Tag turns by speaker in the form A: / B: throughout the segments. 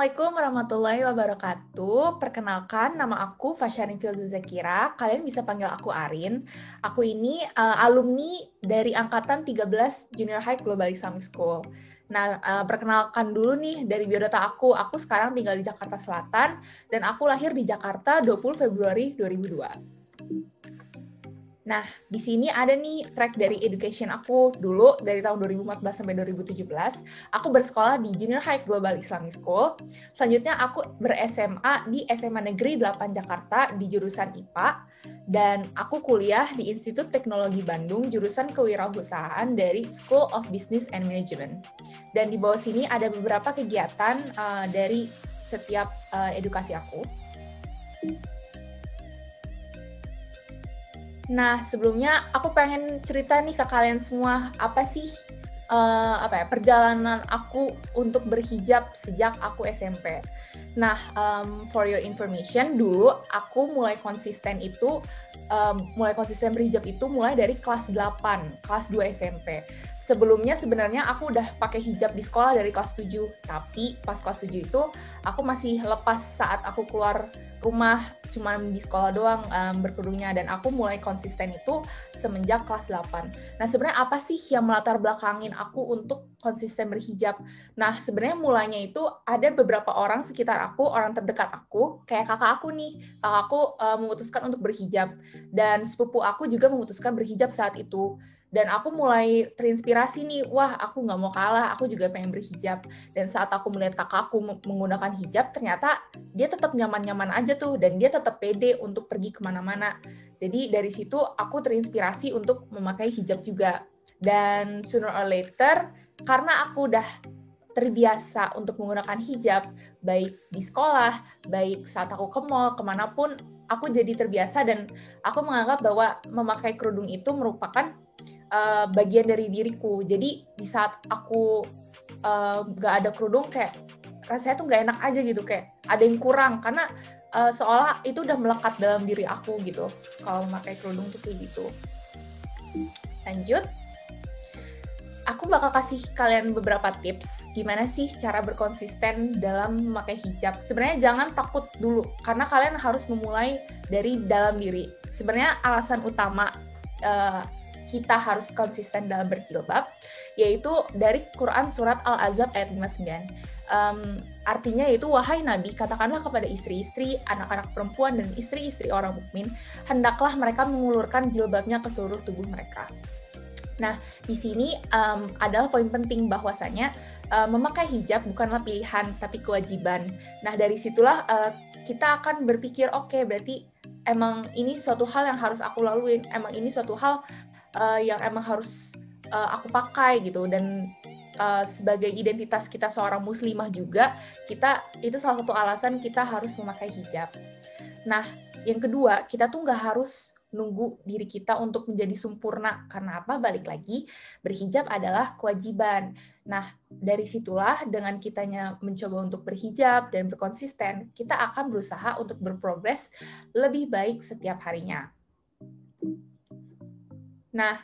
A: Assalamualaikum warahmatullahi wabarakatuh. Perkenalkan, nama aku Fasyarin Filza Zakira. Kalian bisa panggil aku Arin. Aku ini alumni dari angkatan 13 Junior High Global Islamic School. Nah, perkenalkan dulu nih dari biodata aku. Aku sekarang tinggal di Jakarta Selatan dan aku lahir di Jakarta 20 Februari 2002. Nah, di sini ada nih track dari education aku dulu dari tahun 2014 sampai 2017. Aku bersekolah di Junior High Global Islamic School. Selanjutnya aku ber-SMA di SMA Negeri 8 Jakarta di jurusan IPA. Dan aku kuliah di Institut Teknologi Bandung jurusan Kewirausahaan dari School of Business and Management. Dan di bawah sini ada beberapa kegiatan dari setiap edukasi aku. Nah, sebelumnya aku pengen cerita nih ke kalian semua, apa sih perjalanan aku untuk berhijab sejak aku SMP. Nah, for your information, dulu aku mulai konsisten berhijab itu mulai dari kelas 8, kelas 2 SMP. Sebelumnya sebenarnya aku udah pakai hijab di sekolah dari kelas 7, tapi pas kelas 7 itu aku masih lepas saat aku keluar rumah, cuma di sekolah doang berkerudungnya, dan aku mulai konsisten itu semenjak kelas 8. Nah, sebenarnya apa sih yang melatar belakangin aku untuk konsisten berhijab? Nah, sebenarnya mulanya itu ada beberapa orang sekitar aku, orang terdekat aku, kayak kakak aku nih. Kakakku memutuskan untuk berhijab, dan sepupu aku juga memutuskan berhijab saat itu. Dan aku mulai terinspirasi nih, wah aku nggak mau kalah, aku juga pengen berhijab. Dan saat aku melihat kakakku menggunakan hijab, ternyata dia tetap nyaman-nyaman aja tuh, dan dia tetap pede untuk pergi kemana-mana. Jadi dari situ aku terinspirasi untuk memakai hijab juga. Dan sooner or later, karena aku udah terbiasa untuk menggunakan hijab, baik di sekolah, baik saat aku ke mall, kemanapun, aku jadi terbiasa dan aku menganggap bahwa memakai kerudung itu merupakan bagian dari diriku. Jadi di saat aku nggak ada kerudung, kayak rasanya tuh nggak enak aja gitu, kayak ada yang kurang, karena seolah itu udah melekat dalam diri aku gitu. Kalau memakai kerudung tuh kayak gitu. Lanjut. Aku bakal kasih kalian beberapa tips gimana sih cara berkonsisten dalam memakai hijab. Sebenarnya jangan takut dulu, karena kalian harus memulai dari dalam diri. Sebenarnya alasan utama kita harus konsisten dalam berjilbab, yaitu dari Quran Surat Al-Ahzab ayat 59. Artinya yaitu, wahai Nabi, katakanlah kepada istri-istri, anak-anak perempuan, dan istri-istri orang mukmin, hendaklah mereka mengulurkan jilbabnya ke seluruh tubuh mereka. Nah, di sini adalah poin penting bahwasanya memakai hijab bukanlah pilihan, tapi kewajiban. Nah, dari situlah kita akan berpikir, oke, berarti emang ini suatu hal yang harus aku laluin, emang ini suatu hal yang emang harus aku pakai gitu. Dan sebagai identitas kita seorang muslimah juga, itu salah satu alasan kita harus memakai hijab. Nah, yang kedua, kita tuh nggak harus nunggu diri kita untuk menjadi sempurna. Karena apa? Balik lagi, berhijab adalah kewajiban. Nah, dari situlah dengan kitanya mencoba untuk berhijab dan berkonsisten, kita akan berusaha untuk berprogres lebih baik setiap harinya. Nah,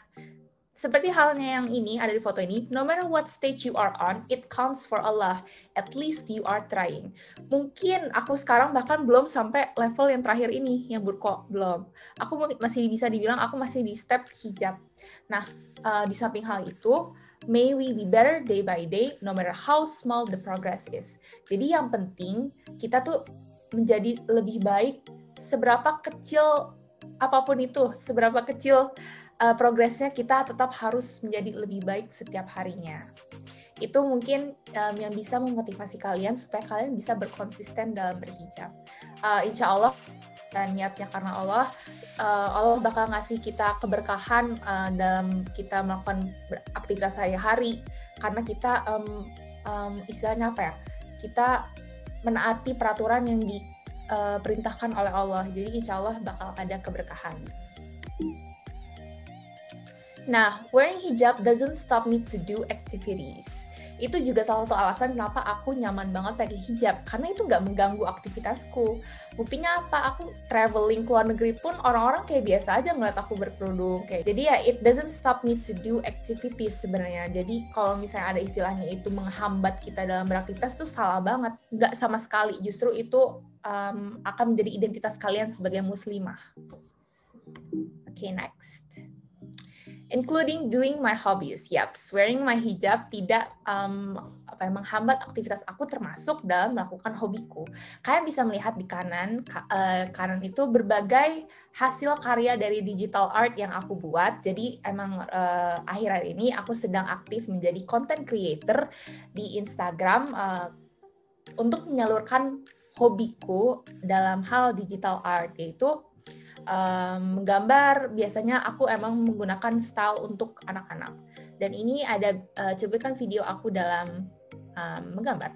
A: seperti halnya yang ini, ada di foto ini, no matter what stage you are on, it counts for Allah. At least you are trying. Mungkin aku sekarang bahkan belum sampai level yang terakhir ini, yang burqa, belum. Aku masih bisa dibilang aku masih di step hijab. Nah, di samping hal itu, may we be better day by day, no matter how small the progress is. Jadi yang penting, kita tuh menjadi lebih baik, seberapa kecil apapun itu, seberapa kecil progresnya, kita tetap harus menjadi lebih baik setiap harinya. Itu mungkin yang bisa memotivasi kalian supaya kalian bisa berkonsisten dalam berhijab. Insya Allah, dan niatnya karena Allah, Allah bakal ngasih kita keberkahan dalam kita melakukan aktivitas sehari-hari, karena kita istilahnya apa ya? Kita menaati peraturan yang diperintahkan oleh Allah. Jadi insya Allah bakal ada keberkahan. Nah, wearing hijab doesn't stop me to do activities. itu juga salah satu alasan kenapa aku nyaman banget pakai hijab, karena itu nggak mengganggu aktivitasku. Buktinya apa? Aku traveling ke luar negeri pun orang-orang kayak biasa aja ngeliat aku berkerudung kayak. Jadi ya it doesn't stop me to do activities sebenarnya. Jadi kalau misalnya ada istilahnya itu menghambat kita dalam beraktivitas, itu salah banget. Nggak sama sekali. Justru itu akan menjadi identitas kalian sebagai muslimah. Okay, next. Including doing my hobbies. Yap, wearing my hijab tidak menghambat aktivitas aku, termasuk dalam melakukan hobiku. Kalian bisa melihat di kanan itu berbagai hasil karya dari digital art yang aku buat. Jadi emang akhir-akhir ini aku sedang aktif menjadi content creator di Instagram untuk menyalurkan hobiku dalam hal digital art, yaitu menggambar. Biasanya aku emang menggunakan style untuk anak-anak. Dan ini ada cuplikan video aku dalam menggambar.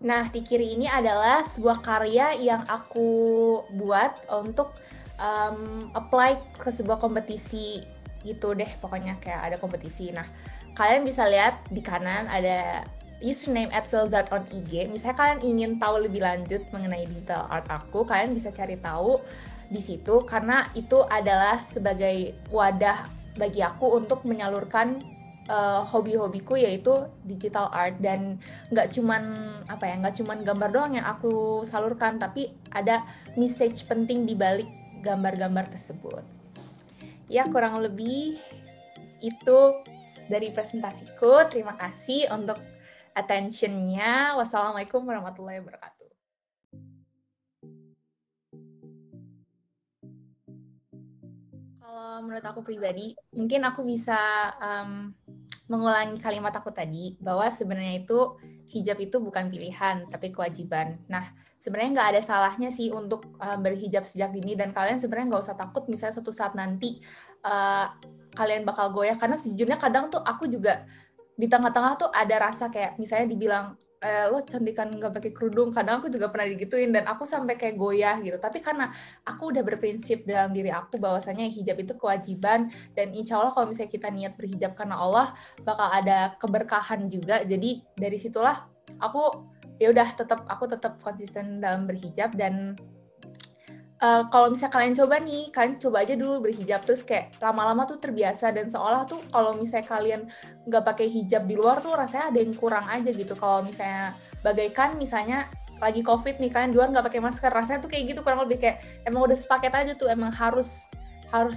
A: Nah, di kiri ini adalah sebuah karya yang aku buat untuk apply ke sebuah kompetisi gitu deh, pokoknya kayak ada kompetisi. Nah, kalian bisa lihat di kanan ada username @filzart on IG. Misalnya kalian ingin tahu lebih lanjut mengenai digital art aku, kalian bisa cari tahu di situ, karena itu adalah sebagai wadah bagi aku untuk menyalurkan hobi-hobiku, yaitu digital art. Dan nggak cuman gambar doang yang aku salurkan, tapi ada message penting di balik gambar-gambar tersebut. Ya, kurang lebih itu dari presentasiku. Terima kasih untuk attention-nya. Wassalamualaikum warahmatullahi wabarakatuh. Kalau menurut aku pribadi, mungkin aku bisa mengulangi kalimat aku tadi, bahwa sebenarnya itu hijab itu bukan pilihan, tapi kewajiban. Nah, sebenarnya nggak ada salahnya sih untuk berhijab sejak dini, dan kalian sebenarnya nggak usah takut misalnya suatu saat nanti kalian bakal goyah, karena sejujurnya kadang tuh aku juga di tengah-tengah tuh ada rasa kayak misalnya dibilang, lo cantikan nggak pakai kerudung, kadang aku juga pernah digituin dan aku sampai kayak goyah gitu. Tapi karena aku udah berprinsip dalam diri aku bahwasanya hijab itu kewajiban, dan insya Allah kalau misalnya kita niat berhijab karena Allah, bakal ada keberkahan juga. Jadi dari situlah aku aku tetap konsisten dalam berhijab. Dan kalau misalnya kalian coba aja dulu berhijab, terus kayak lama-lama tuh terbiasa, dan seolah tuh kalau misalnya kalian nggak pakai hijab di luar tuh rasanya ada yang kurang aja gitu. Kalau misalnya bagaikan misalnya lagi COVID nih, kalian di luar nggak pakai masker, rasanya tuh kayak gitu, kurang lebih kayak emang udah sepaket aja tuh, emang harus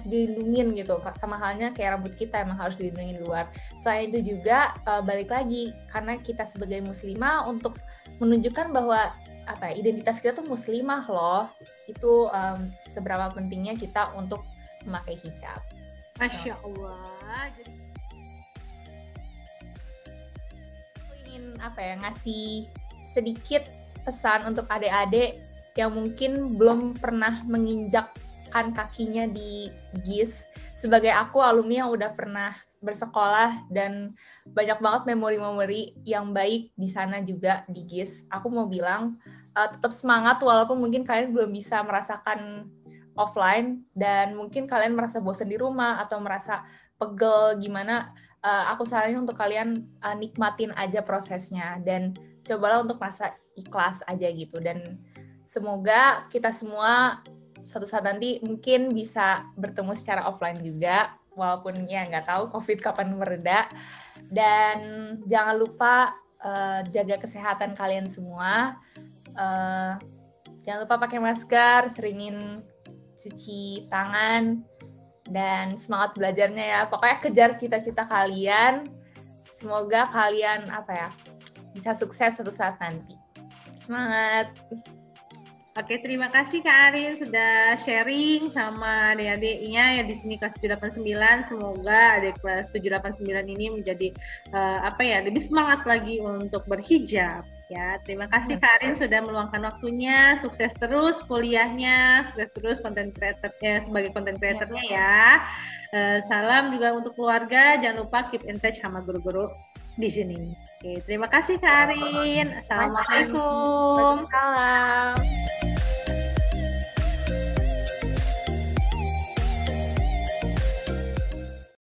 A: dilindungin gitu. Sama halnya kayak rambut kita emang harus dilindungin di luar. Selain itu juga balik lagi, karena kita sebagai muslimah untuk menunjukkan bahwa identitas kita tuh muslimah loh. Itu seberapa pentingnya kita untuk memakai hijab.
B: Masya Allah.
A: Aku ingin ngasih sedikit pesan untuk adik-adik yang mungkin belum pernah menginjakkan kakinya di GIS. Sebagai aku, alumni yang udah pernah bersekolah dan banyak banget memori-memori yang baik di sana juga di GIS. Aku mau bilang tetap semangat walaupun mungkin kalian belum bisa merasakan offline dan mungkin kalian merasa bosan di rumah atau merasa pegel gimana. Aku saranin untuk kalian nikmatin aja prosesnya dan cobalah untuk merasa ikhlas aja gitu. Dan semoga kita semua suatu saat nanti mungkin bisa bertemu secara offline juga, walaupun ya nggak tahu COVID kapan mereda. Dan jangan lupa jaga kesehatan kalian semua. Jangan lupa pakai masker, seringin cuci tangan, dan semangat belajarnya ya. Pokoknya kejar cita-cita kalian. Semoga kalian bisa sukses suatu saat nanti. Semangat!
B: Oke, terima kasih Kak Arin sudah sharing sama adik-adiknya yang di sini kelas 789. Semoga adik kelas 789 ini menjadi lebih semangat lagi untuk berhijab. Ya, terima kasih Kak Arin sudah meluangkan waktunya. Sukses terus kuliahnya, sukses terus content creator-nya sebagai content creator-nya ya. Salam juga untuk keluarga. Jangan lupa keep in touch sama guru-guru di sini. Oke, terima kasih Kak Arin. Assalamualaikum.
A: Waalaikumsalam.